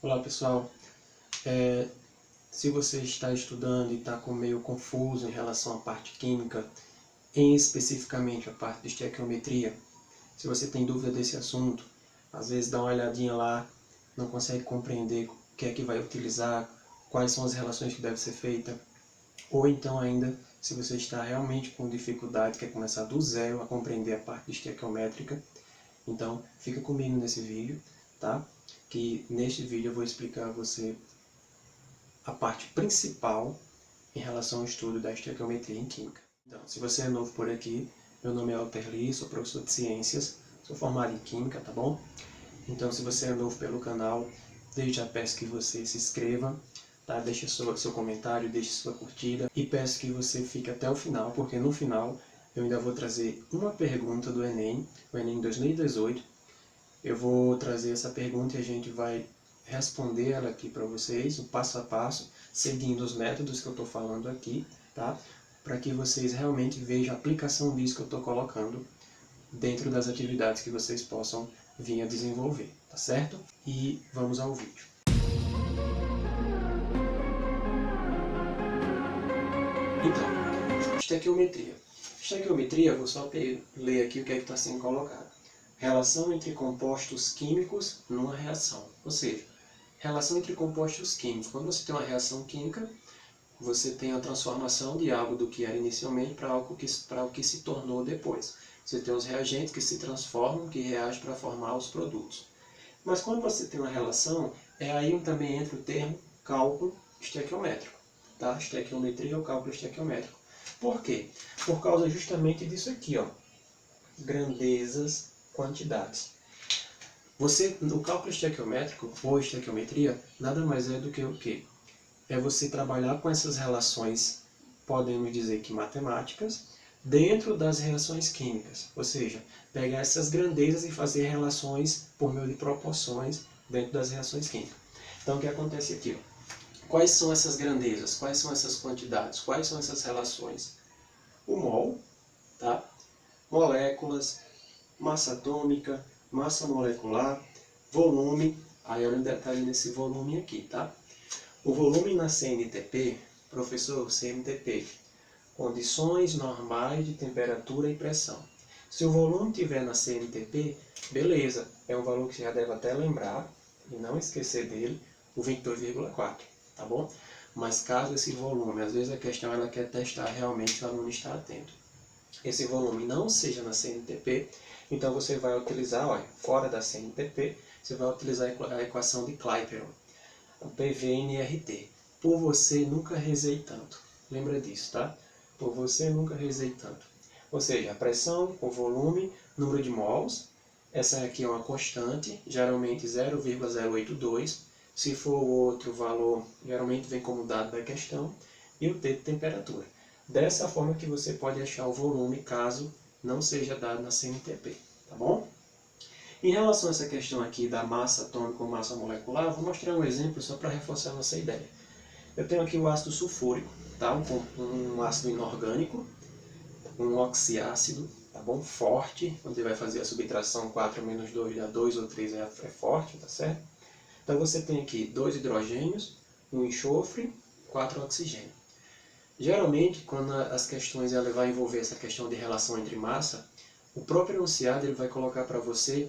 Olá pessoal, se você está estudando e está meio confuso em relação à parte química, especificamente a parte de estequiometria, se você tem dúvida desse assunto, às vezes dá uma olhadinha lá, não consegue compreender o que é que vai utilizar, quais são as relações que devem ser feitas, ou então ainda, se você está realmente com dificuldade, quer começar do zero a compreender a parte estequiométrica, então fica comigo nesse vídeo, tá? Que neste vídeo eu vou explicar a você a parte principal em relação ao estudo da estequiometria em química. Então, se você é novo por aqui, meu nome é Alterli, sou professor de ciências, sou formado em química, tá bom? Então, se você é novo pelo canal, desde já peço que você se inscreva, tá? Deixe seu comentário, deixe sua curtida e peço que você fique até o final, porque no final eu ainda vou trazer uma pergunta do Enem, o Enem 2018. Eu vou trazer essa pergunta e a gente vai responder ela aqui para vocês, o passo a passo, seguindo os métodos que eu estou falando aqui, tá? Para que vocês realmente vejam a aplicação disso que eu estou colocando dentro das atividades que vocês possam vir a desenvolver, tá certo? E vamos ao vídeo. Então, estequiometria. Estequiometria, vou só ler aqui o que é que está sendo colocado. Relação entre compostos químicos numa reação. Ou seja, relação entre compostos químicos. Quando você tem uma reação química, você tem a transformação de algo do que era inicialmente para algo que se tornou depois. Você tem os reagentes que se transformam, que reagem para formar os produtos. Mas quando você tem uma relação, aí também entra o termo cálculo estequiométrico. Tá? Estequiometria ou cálculo estequiométrico. Por quê? Por causa justamente disso aqui, ó. Grandezas, quantidades. O cálculo estequiométrico ou estequiometria nada mais é do que o quê? É você trabalhar com essas relações, podemos dizer que matemáticas, dentro das reações químicas. Ou seja, pegar essas grandezas e fazer relações por meio de proporções dentro das reações químicas. Então o que acontece aqui? Ó? Quais são essas grandezas? Quais são essas quantidades? Quais são essas relações? O mol, tá? Moléculas, massa atômica, massa molecular, volume, aí olha um detalhe nesse volume aqui, tá? O volume na CNTP, professor, CNTP, condições normais de temperatura e pressão. Se o volume estiver na CNTP, beleza, é um valor que você já deve até lembrar, e não esquecer dele, o 22,4, tá bom? Mas caso esse volume, às vezes a questão ela quer testar realmente se o aluno está atento. Esse volume não seja na CNTP, então você vai utilizar, olha, fora da CNTP, você vai utilizar a equação de Clapeyron, o PVNRT. Por você nunca rezei tanto. Lembra disso, tá? Por você nunca rezei tanto. Ou seja, a pressão, o volume, número de mols. Essa aqui é uma constante, geralmente 0,082. Se for o outro valor, geralmente vem como dado da questão. E o T de temperatura. Dessa forma que você pode achar o volume, caso não seja dado na CNTP, tá bom? Em relação a essa questão aqui da massa atômica ou massa molecular, vou mostrar um exemplo só para reforçar a nossa ideia. Eu tenho aqui o ácido sulfúrico, tá? um ácido inorgânico, um oxiácido, tá bom? Forte, onde vai fazer a subtração 4 menos 2 dá 2 ou 3 é forte, tá certo? Então você tem aqui 2 hidrogênios, 1 enxofre, 4 oxigênio. Geralmente, quando as questões ela vai envolver essa questão de relação entre massa, o próprio enunciado ele vai colocar para você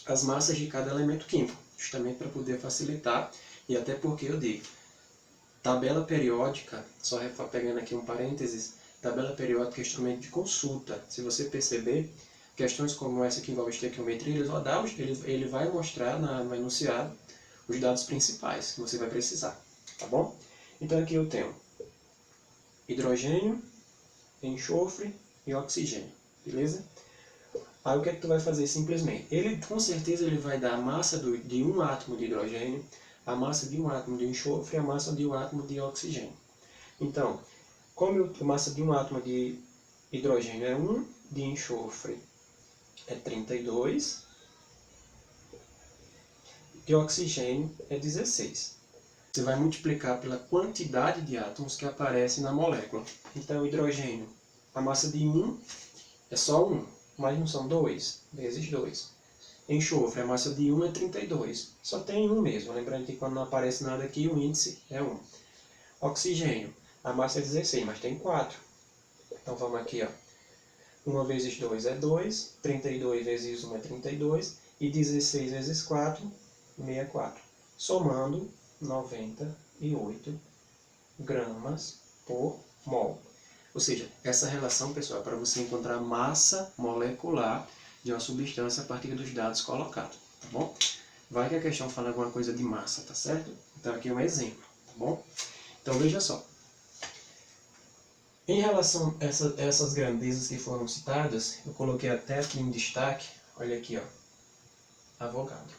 as massas de cada elemento químico, justamente para poder facilitar, e até porque eu digo, tabela periódica, só pegando aqui um parênteses, tabela periódica é instrumento de consulta. Se você perceber, questões como essa que envolve estequiometria, ele vai mostrar no enunciado os dados principais que você vai precisar, tá bom? Então aqui eu tenho hidrogênio, enxofre e oxigênio, beleza? Aí o que é que tu vai fazer simplesmente? Com certeza ele vai dar a massa de um átomo de hidrogênio, a massa de um átomo de enxofre e a massa de um átomo de oxigênio. Então, como a massa de um átomo de hidrogênio é 1, de enxofre é 32, de oxigênio é 16. Você vai multiplicar pela quantidade de átomos que aparecem na molécula. Então, o hidrogênio, a massa de 1 é só 1, mas não são 2, vezes 2. Enxofre, a massa de 1 é 32. Só tem 1 mesmo. Lembrando que quando não aparece nada aqui, o índice é 1. Oxigênio, a massa é 16, mas tem 4. Então vamos aqui, ó. 1 vezes 2 é 2, 32 vezes 1 é 32, e 16 vezes 4, 64. Somando, 98 gramas por mol. Ou seja, essa relação, pessoal, é para você encontrar a massa molecular de uma substância a partir dos dados colocados, tá bom? Vai que a questão fala alguma coisa de massa, tá certo? Então aqui é um exemplo, tá bom? Então veja só. Em relação a essas grandezas que foram citadas, eu coloquei até aqui em destaque, olha aqui, ó, Avogadro.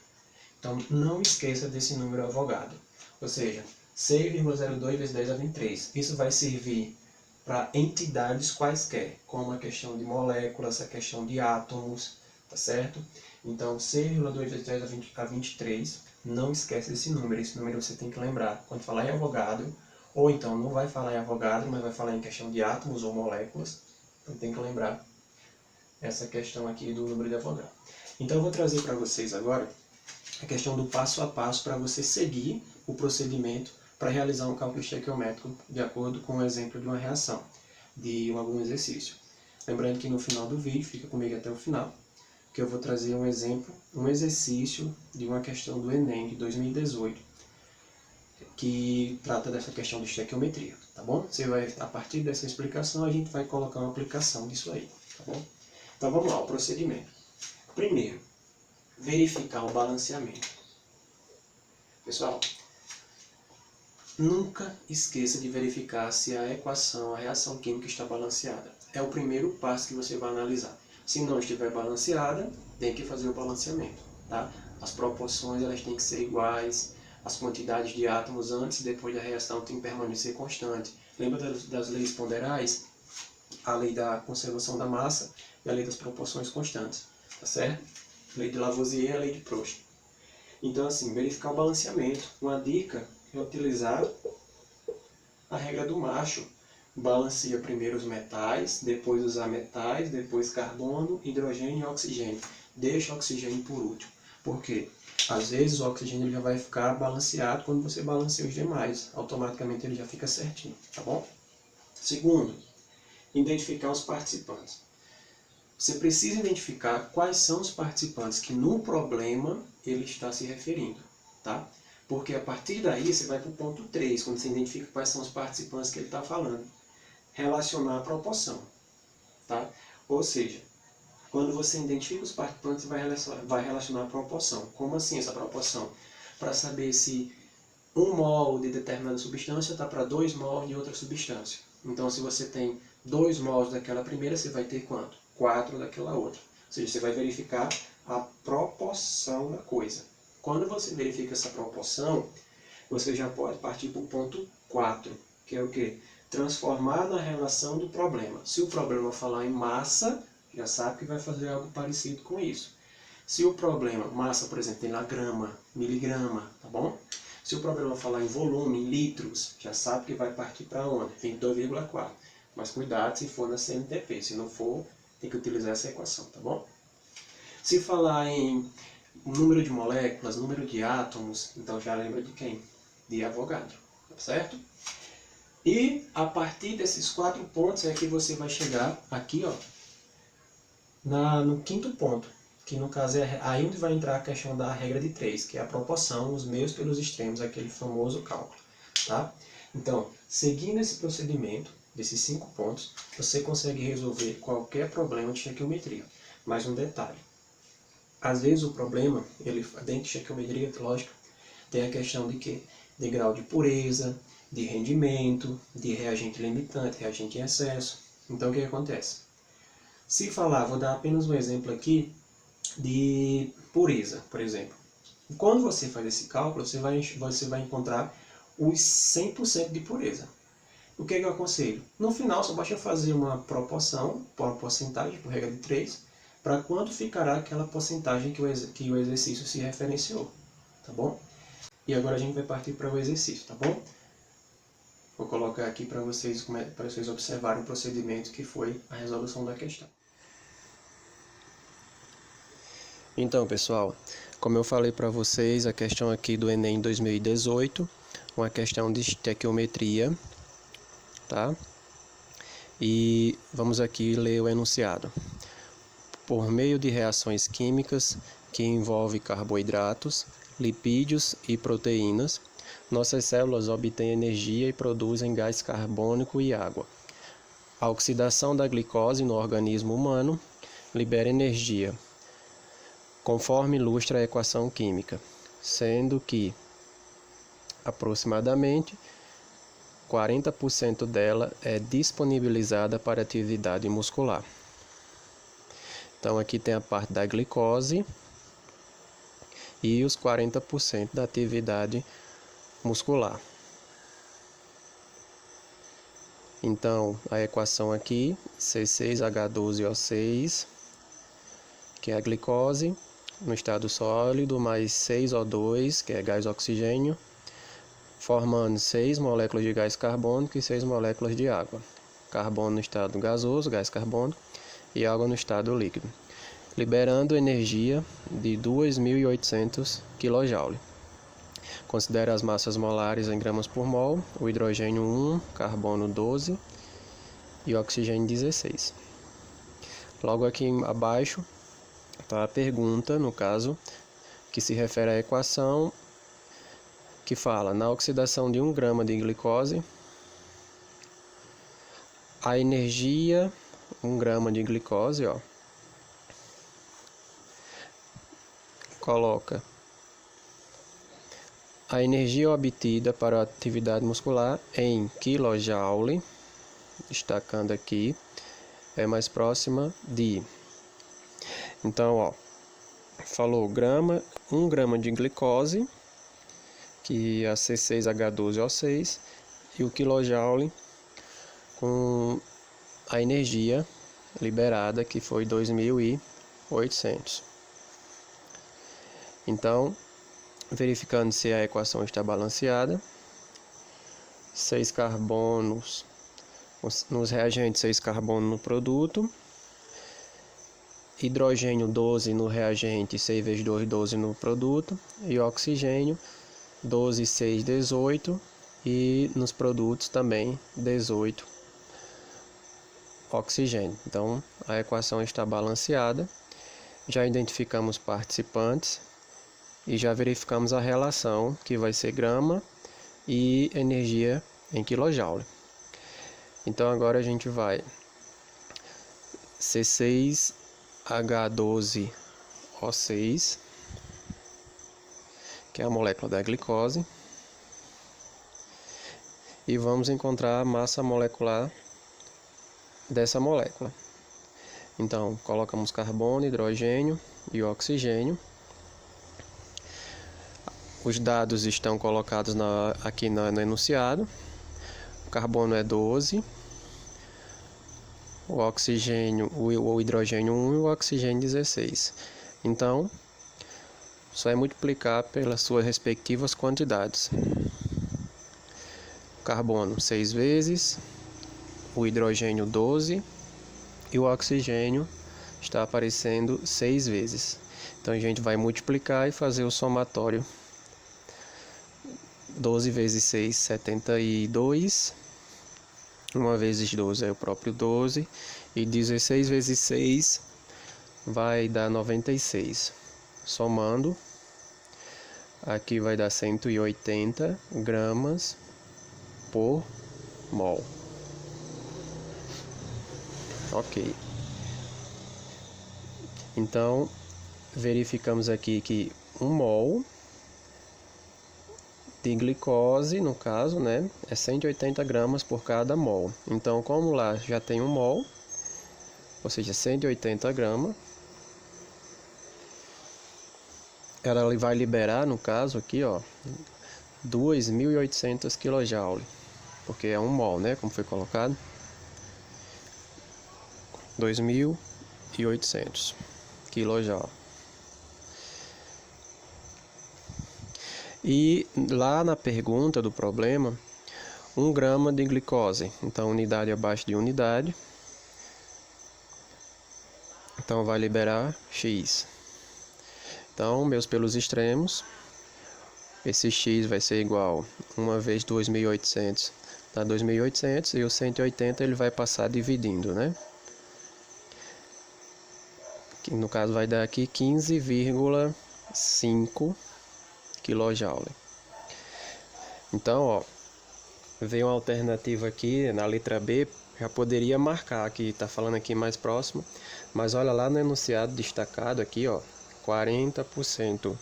Então não esqueça desse número Avogadro, ou seja, 6,02 vezes 10 a 23. Isso vai servir para entidades quaisquer, como a questão de moléculas, a questão de átomos, tá certo? Então 6,2 vezes 10 a 23, não esquece desse número, esse número você tem que lembrar. Quando falar em Avogadro, ou então não vai falar em Avogadro, mas vai falar em questão de átomos ou moléculas, então tem que lembrar essa questão aqui do número de Avogadro. Então eu vou trazer para vocês agora a questão do passo a passo para você seguir o procedimento para realizar um cálculo estequiométrico de acordo com o exemplo de uma reação, de algum exercício. Lembrando que no final do vídeo, fica comigo até o final, que eu vou trazer um exemplo, um exercício de uma questão do Enem de 2018, que trata dessa questão de estequiometria, tá bom? Você vai, a partir dessa explicação, a gente vai colocar uma aplicação disso aí, tá bom? Então vamos lá, o procedimento. Primeiro, verificar o balanceamento. Pessoal, nunca esqueça de verificar se a equação, a reação química está balanceada. É o primeiro passo que você vai analisar. Se não estiver balanceada, tem que fazer o balanceamento, tá? As proporções elas têm que ser iguais, as quantidades de átomos antes e depois da reação têm que permanecer constante. Lembra das leis ponderais? A lei da conservação da massa e a lei das proporções constantes, tá certo? Lei de Lavoisier e a lei de Proust. Então, assim, verificar o balanceamento. Uma dica é utilizar a regra do macho. Balanceia primeiro os metais, depois os ametais, depois carbono, hidrogênio e oxigênio. Deixa o oxigênio por último. Por quê? Às vezes o oxigênio já vai ficar balanceado quando você balanceia os demais. Automaticamente ele já fica certinho, tá bom? Segundo, identificar os participantes. Você precisa identificar quais são os participantes que no problema ele está se referindo, tá? Porque a partir daí você vai para o ponto 3, quando você identifica quais são os participantes que ele está falando. Relacionar a proporção, tá? Ou seja, quando você identifica os participantes, vai relacionar a proporção. Como assim essa proporção? Para saber se 1 mol de determinada substância está para 2 mols de outra substância. Então, se você tem 2 mols daquela primeira, você vai ter quanto? 4 daquela outra. Ou seja, você vai verificar a proporção da coisa. Quando você verifica essa proporção, você já pode partir para o ponto 4, que é o quê? Transformar na relação do problema. Se o problema falar em massa, já sabe que vai fazer algo parecido com isso. Se o problema, massa, por exemplo, tem lá grama, miligrama, tá bom? Se o problema falar em volume, em litros, já sabe que vai partir para onde? 22,4. Mas cuidado se for na CNTP, se não for, tem que utilizar essa equação, tá bom? Se falar em número de moléculas, número de átomos, então já lembra de quem? De Avogadro, tá certo? E a partir desses 4 pontos é que você vai chegar aqui, ó, no quinto ponto, que no caso é aí onde vai entrar a questão da regra de 3, que é a proporção, os meios pelos extremos, aquele famoso cálculo, tá? Então, seguindo esse procedimento, desses 5 pontos, você consegue resolver qualquer problema de estequiometria. Mais um detalhe, às vezes o problema, dentro de estequiometria, lógico, tem a questão de quê? De grau de pureza, de rendimento, de reagente limitante, reagente em excesso. Então, o que acontece? Se falar, vou dar apenas um exemplo aqui de pureza, por exemplo. Quando você faz esse cálculo, você vai encontrar os 100% de pureza. O que eu aconselho? No final, só basta fazer uma proporção, uma porcentagem, por regra de 3, para quanto ficará aquela porcentagem que o exercício se referenciou, tá bom? E agora a gente vai partir para o exercício, tá bom? Vou colocar aqui para vocês observarem o procedimento que foi a resolução da questão. Então, pessoal, como eu falei para vocês, a questão aqui do Enem 2018, uma questão de estequiometria, tá? E vamos aqui ler o enunciado. Por meio de reações químicas que envolvem carboidratos, lipídios e proteínas, nossas células obtêm energia e produzem gás carbônico e água. A oxidação da glicose no organismo humano libera energia, conforme ilustra a equação química, sendo que aproximadamente 40% dela é disponibilizada para atividade muscular. Então aqui tem a parte da glicose e os 40% da atividade muscular. Então a equação aqui, C6H12O6, que é a glicose, no estado sólido, mais 6O2, que é gás oxigênio, formando 6 moléculas de gás carbônico e 6 moléculas de água. Carbono no estado gasoso, gás carbônico, e água no estado líquido, liberando energia de 2.800 kJ. Considere as massas molares em gramas por mol, o hidrogênio 1, carbono 12 e o oxigênio 16. Logo aqui abaixo está a pergunta, no caso, que se refere à equação que fala, na oxidação de 1 grama de glicose, a energia, 1 grama de glicose, coloca a energia obtida para a atividade muscular em kJ, destacando aqui, é mais próxima de. Então, falou 1 grama de glicose, que é a C6H12O6, e o kJ com a energia liberada, que foi 2.800. Então, verificando se a equação está balanceada, 6 carbonos nos reagentes, 6 carbono no produto, hidrogênio 12 no reagente, 6 vezes 2, 12 no produto, e oxigênio 12, 6, 18, e nos produtos também 18 oxigênio. Então a equação está balanceada, já identificamos participantes e já verificamos a relação, que vai ser grama e energia em kJ. Então agora a gente vai C6H12O6, que é a molécula da glicose, e vamos encontrar a massa molecular dessa molécula. Então colocamos carbono, hidrogênio e oxigênio. Os dados estão colocados aqui no enunciado. O carbono é 12, o oxigênio, o hidrogênio 1 e o oxigênio 16. Então, só é multiplicar pelas suas respectivas quantidades. O carbono 6 vezes, o hidrogênio 12 e o oxigênio está aparecendo 6 vezes. Então a gente vai multiplicar e fazer o somatório. 12 vezes 6, 72. 1 vezes 12 é o próprio 12. E 16 vezes 6 vai dar 96. Somando, aqui vai dar 180 gramas por mol. Ok. Então, verificamos aqui que 1 mol de glicose, no caso, né, é 180 gramas por cada mol. Então, como lá já tem 1 mol, ou seja, 180 gramas, ela vai liberar, no caso aqui, 2.800 kJ, porque é 1 mol, né, como foi colocado, 2.800 kJ. E lá na pergunta do problema, 1 grama de glicose, então unidade abaixo de unidade, então vai liberar X. Então, meus pelos extremos, esse x vai ser igual 1 vezes 2.800 dá 2.800 e o 180 ele vai passar dividindo, né? Que no caso vai dar aqui 15,5 kJ. Então, ó, veio uma alternativa aqui na letra B, já poderia marcar aqui, está falando aqui mais próximo, mas olha lá no enunciado destacado aqui, ó, 40%.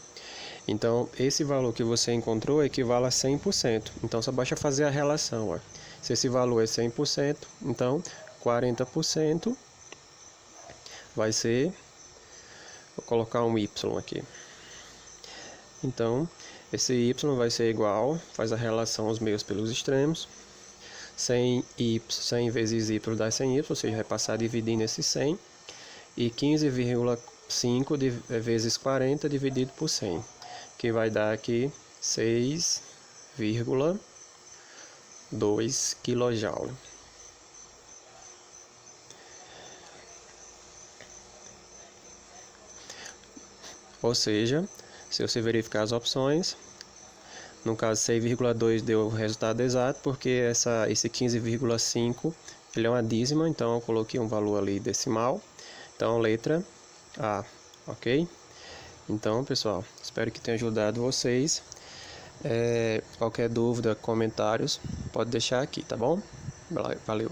Então, esse valor que você encontrou equivale a 100%. Então, só basta fazer a relação, ó. Se esse valor é 100%, então 40% vai ser, vou colocar um y aqui. Então, esse y vai ser igual, faz a relação aos meios pelos extremos, 100 vezes y dá 100y, ou seja, vai passar dividindo esse 100, e 15,5 vezes 40 dividido por 100, que vai dar aqui 6,2 kJ. Ou seja, se você verificar as opções, no caso 6,2 deu o resultado exato, porque esse 15,5 ele é uma dízima, então eu coloquei um valor ali decimal. Então, letra A, ok? Então, pessoal, espero que tenha ajudado vocês. Qualquer dúvida, comentários, pode deixar aqui, tá bom? Valeu!